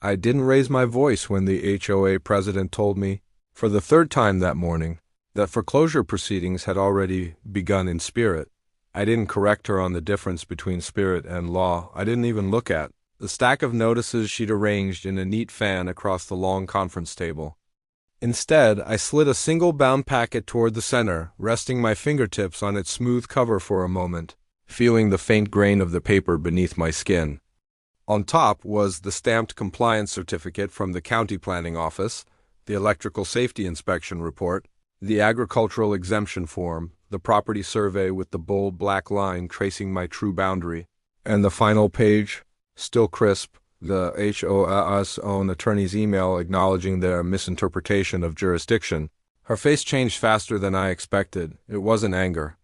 I didn't raise my voice when the HOA president told me, for the third time that morning, that foreclosure proceedings had already begun in spirit. I didn't correct her on the difference between spirit and law. I didn't even look at the stack of notices she'd arranged in a neat fan across the long conference table. Instead, I slid a single bound packet toward the center, resting my fingertips on its smooth cover for a moment, feeling the faint grain of the paper beneath my skin. On top was the stamped compliance certificate from the county planning office, the electrical safety inspection report, the agricultural exemption form, the property survey with the bold black line tracing my true boundary, and the final page, still crisp, the HOA's own attorney's email acknowledging their misinterpretation of jurisdiction. Her face changed faster than I expected. It wasn't anger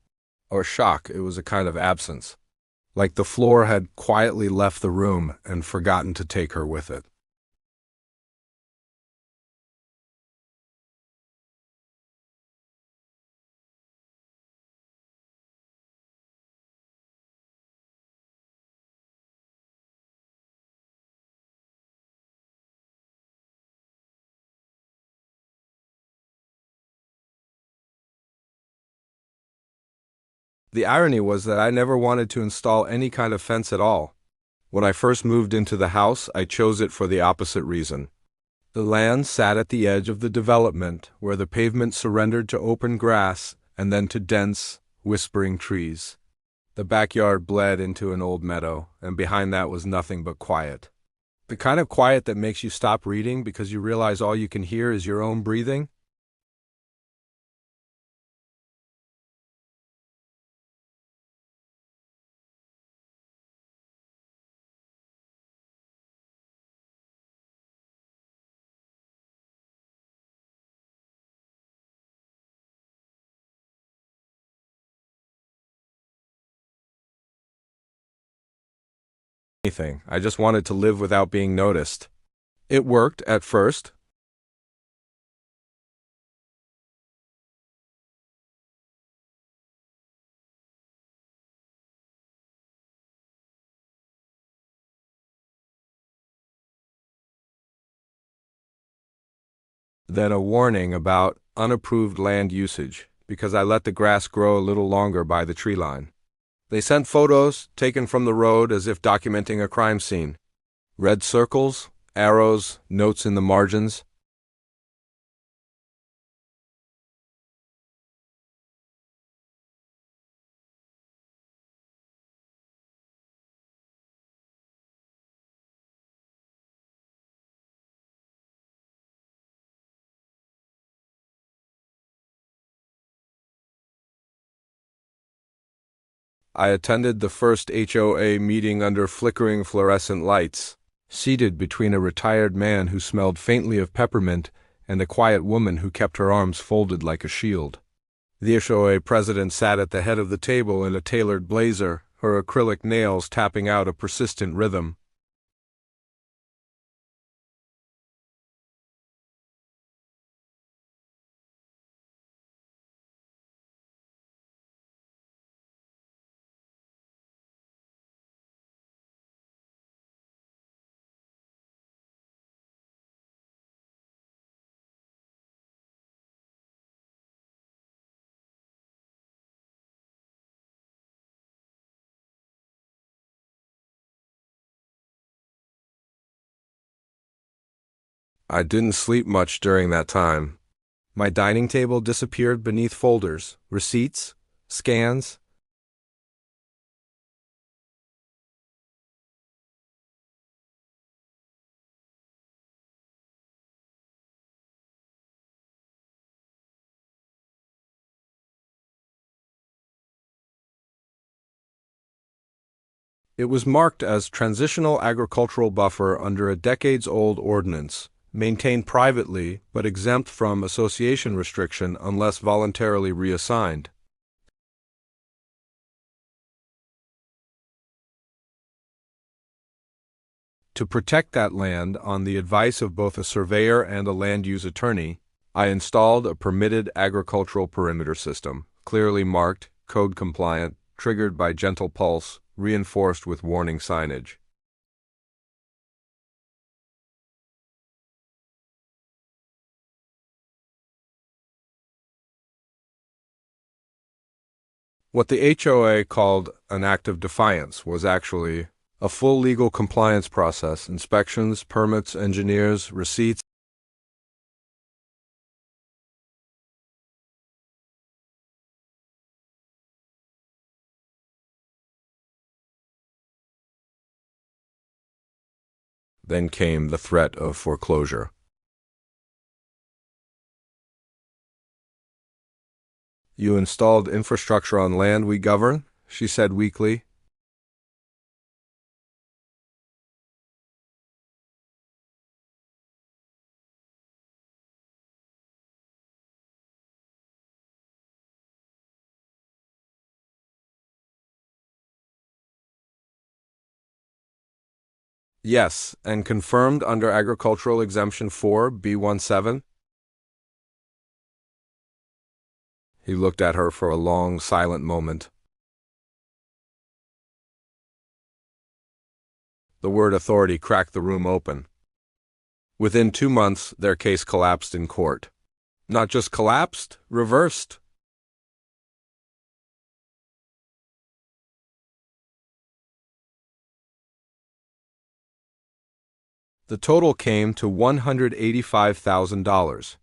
or shock, it was a kind of absence, like the floor had quietly left the room and forgotten to take her with it. The irony was that I never wanted to install any kind of fence at all. When I first moved into the house, I chose it for the opposite reason. The land sat at the edge of the development, where the pavement surrendered to open grass and then to dense, whispering trees. The backyard bled into an old meadow, and behind that was nothing but quiet. The kind of quiet that makes you stop reading because you realize all you can hear is your own breathing. Anything. I just wanted to live without being noticed. It worked at first. Then a warning about unapproved land usage, because I let the grass grow a little longer by the tree line. They sent photos taken from the road as if documenting a crime scene. Red circles, arrows, notes in the margins. I attended the first HOA meeting under flickering fluorescent lights, seated between a retired man who smelled faintly of peppermint and a quiet woman who kept her arms folded like a shield. The HOA president sat at the head of the table in a tailored blazer, her acrylic nails tapping out a persistent rhythm. I didn't sleep much during that time. My dining table disappeared beneath folders, receipts, scans. It was marked as transitional agricultural buffer under a decades-old ordinance, maintained privately but exempt from association restriction unless voluntarily reassigned. To protect that land, on the advice of both a surveyor and a land use attorney, I installed a permitted agricultural perimeter system, clearly marked, code compliant, triggered by gentle pulse, reinforced with warning signage. What the HOA called an act of defiance was actually a full legal compliance process: inspections, permits, engineers, receipts. Then came the threat of foreclosure. "You installed infrastructure on land we govern," she said weakly. "Yes, and confirmed under Agricultural Exemption 4, B17. He looked at her for a long, silent moment. The word authority cracked the room open. Within 2 months, their case collapsed in court. Not just collapsed, reversed. The total came to $185,000.